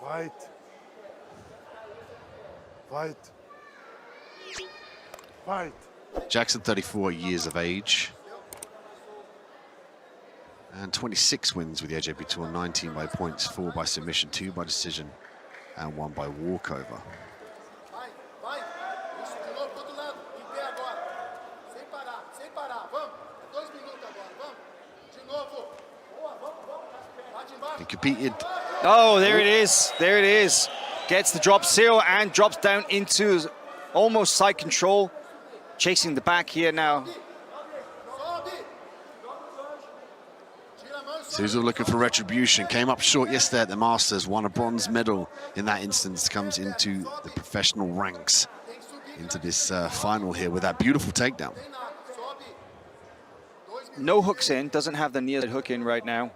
Fight. Fight. Fight. Jackson, 34 years of age. And 26 wins with the AJP Tour, 19 by points, 4 by submission, 2 by decision, and 1 by walkover. He competed. Oh, there it is. There it is. Gets the drop zero and drops down into almost side control. Chasing the back here now. Sousa looking for retribution. Came up short yesterday at the Masters, won a bronze medal in that instance, comes into the professional ranks, into this final here with that beautiful takedown. No hooks in, doesn't have the near hook in right now.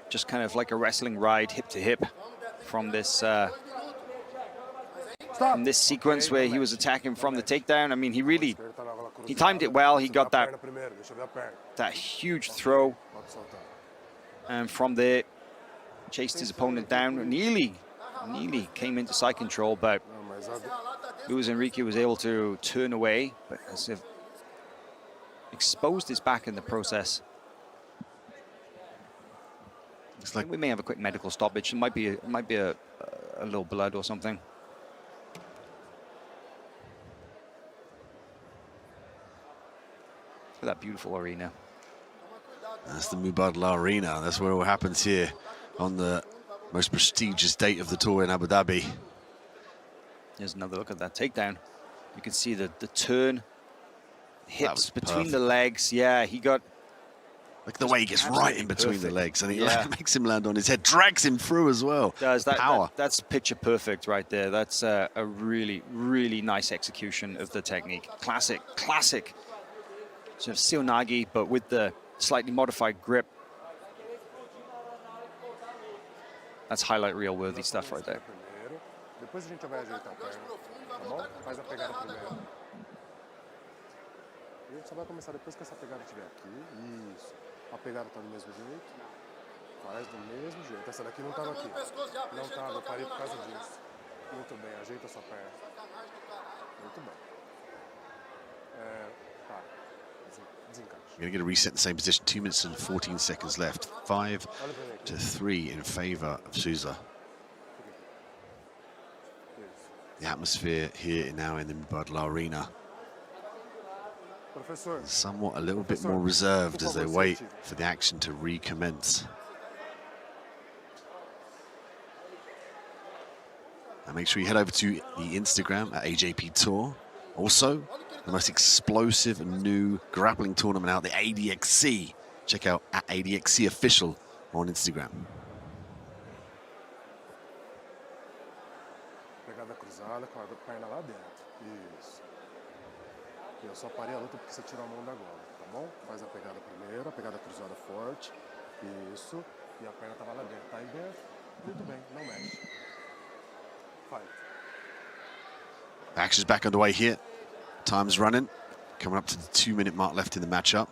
Just kind of like a wrestling ride, hip to hip, from this sequence where he was attacking from the takedown. I mean, he timed it well. He got that huge throw, and from there chased his opponent down. Nearly came into side control, but Luis Henrique was able to turn away, but as if exposed his back in the process. It's like we may have a quick medical stoppage. It might be a little blood or something. Look at that beautiful arena. That's the Mubadala Arena. That's where it happens here on the most prestigious date of the tour in Abu Dhabi. Here's another look at that takedown. You can see the turn, hips between the legs. Yeah, he got... Like the way he gets right in between the legs, and he makes him land on his head, drags him through as well. Does that power? That's picture perfect right there. That's a really, really nice execution of the technique. Classic sort of Seoinage, but with the slightly modified grip. That's highlight reel worthy stuff right there. Só vai começar depois que essa pegada estiver aqui. Isso. A pegada tá do mesmo jeito. Faz do mesmo jeito. Essa daqui não tava aqui. Não tava, eu parei por causa disso. Muito bem, ajeita a sua perna. Muito bem. Tá. Desencaixa. We're going to get a reset in the same position. 2 minutes and 14 seconds left. 5-3 in favor of Sousa. The atmosphere here now in the Mubadala Arena, somewhat a little bit more reserved as they wait for the action to recommence. And make sure you head over to the Instagram at AJP Tour. Also, the most explosive and new grappling tournament out, the ADXC. Check out at ADXC Official on Instagram. Pegada cruzada com a perna lá dentro. Isso. Eu só parei a luta porque você tirou a mão da gola, tá bom? Faz a pegada primeiro, a pegada cruzada forte. Isso. E a perna tava lá dentro. Tá aí dentro. Muito bem, não mexe. Fight. Action's back underway here. Time's running. Coming up to the 2-minute mark left in the matchup.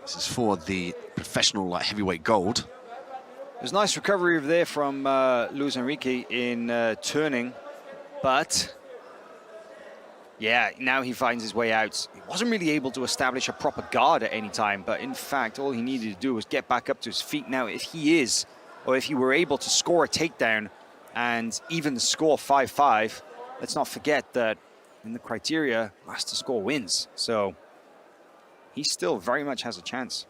This is for the professional light heavyweight gold. There's nice recovery over there from Luis Henrique in turning, but yeah, now he finds his way out. He wasn't really able to establish a proper guard at any time, but in fact, all he needed to do was get back up to his feet. Now, if he were able to score a takedown and even the score 5-5, let's not forget that in the criteria, last to score wins. So he still very much has a chance.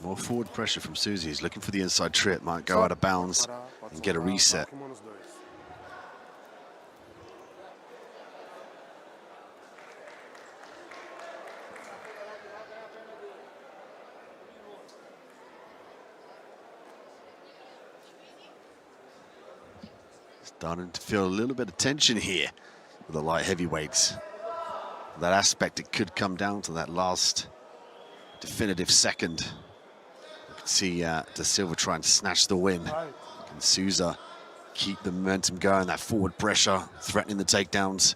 More forward pressure from Sousa. He's looking for the inside trip, might go out of bounds and get a reset. Starting to feel a little bit of tension here with the light heavyweights. That aspect, it could come down to that last definitive second. You can see Da Silva trying to snatch the win. Can Sousa keep the momentum going, that forward pressure, threatening the takedowns?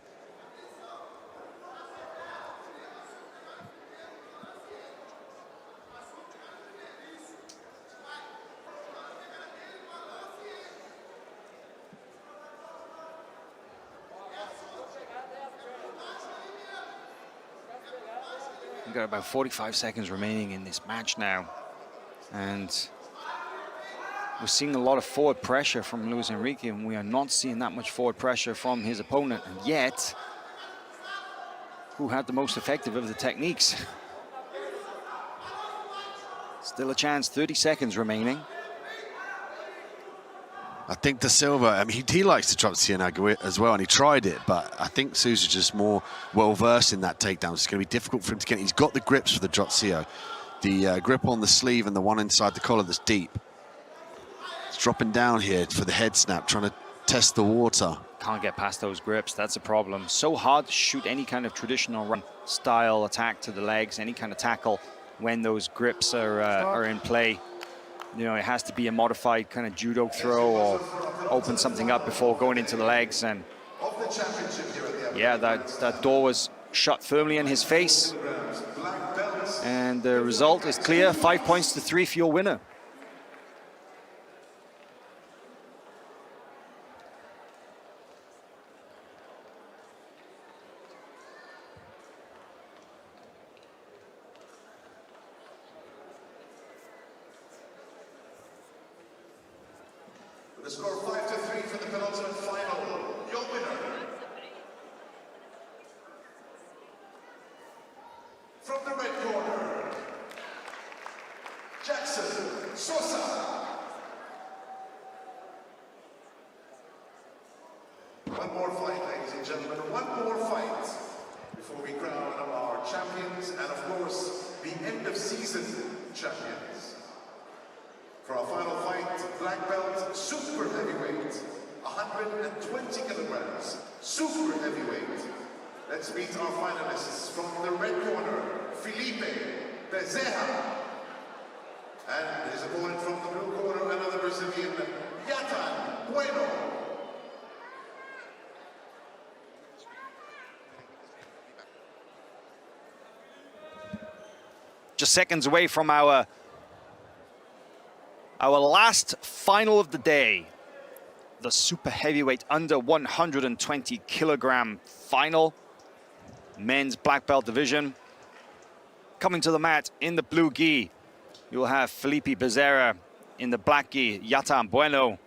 We've got about 45 seconds remaining in this match now. And we're seeing a lot of forward pressure from Luis Henrique, and we are not seeing that much forward pressure from his opponent. And yet, who had the most effective of the techniques? Still a chance, 30 seconds remaining. I think Da Silva, I mean, he likes to drop Cianaga as well, and he tried it, but I think Sousa's just more well-versed in that takedown. It's going to be difficult for him to get. He's got the grips for the Jiu-Jitsu. The grip on the sleeve and the one inside the collar that's deep. He's dropping down here for the head snap, trying to test the water. Can't get past those grips, that's a problem. So hard to shoot any kind of traditional run style attack to the legs, any kind of tackle when those grips are in play. You know, it has to be a modified kind of judo throw or open something up before going into the legs. And yeah, that door was shut firmly in his face. And the result is clear, 5 points to 3 for your winner. The score 5-3 for the penultimate final. Your winner, from the red corner, SOUSA. One more fight, ladies and gentlemen, one more fight before we crown our champions and, of course, the end of season champions. For our final fight, black belt, super heavyweight, 120 kilograms, super heavyweight. Let's meet our finalists from the red corner, Felipe Bezerra. And his opponent from the blue corner, another Brazilian, Yatan Bueno. Just seconds away from our last final of the day, the super heavyweight under 120 kilogram final, men's black belt division. Coming to the mat in the blue gi, you'll have Felipe Bezerra. In the black gi, Yatan Bueno.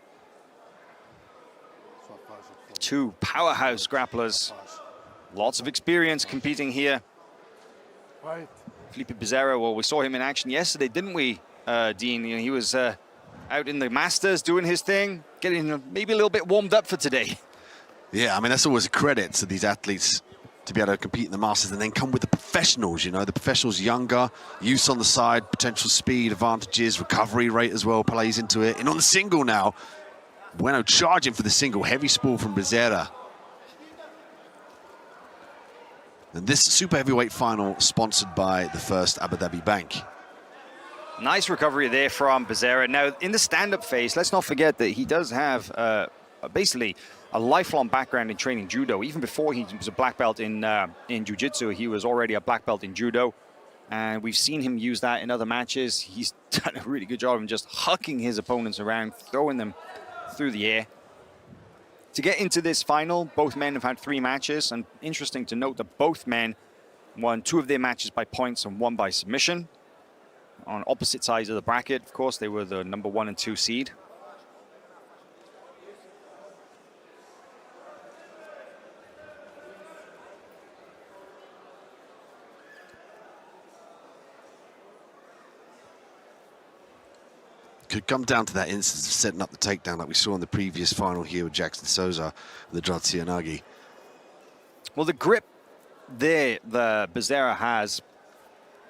Two powerhouse grapplers. Lots of experience competing here. Felipe Bezerra, well, we saw him in action yesterday, didn't we, Dean? You know, he was out in the Masters doing his thing, getting maybe a little bit warmed up for today. Yeah, I mean, that's always a credit to these athletes to be able to compete in the Masters and then come with the professionals, you know, the professionals younger, use on the side, potential speed advantages, recovery rate as well plays into it. And on the single now, Bueno charging for the single, heavy spool from Bezerra. And this super heavyweight final sponsored by the First Abu Dhabi Bank. Nice recovery there from Bezerra. Now, in the stand-up phase, let's not forget that he does have basically a lifelong background in training judo. Even before he was a black belt in jiu-jitsu, he was already a black belt in judo. And we've seen him use that in other matches. He's done a really good job of just hucking his opponents around, throwing them through the air. To get into this final, both men have had 3 matches. And interesting to note that both men won 2 of their matches by points and 1 by submission. On opposite sides of the bracket, of course, they were the number 1 and 2 seed. Could come down to that instance of setting up the takedown like we saw in the previous final here with Jackson Sousa, the Jiu-Jitsu. Well, the grip there the Bezerra has,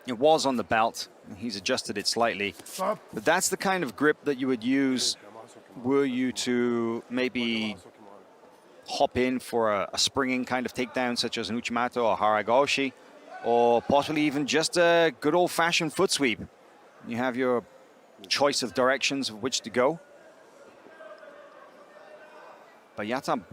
it was on the belt. He's adjusted it slightly. But that's the kind of grip that you would use were you to maybe hop in for a springing kind of takedown, such as an Uchimata or Haragoshi, or possibly even just a good old-fashioned foot sweep. You have your choice of directions of which to go. But Yatan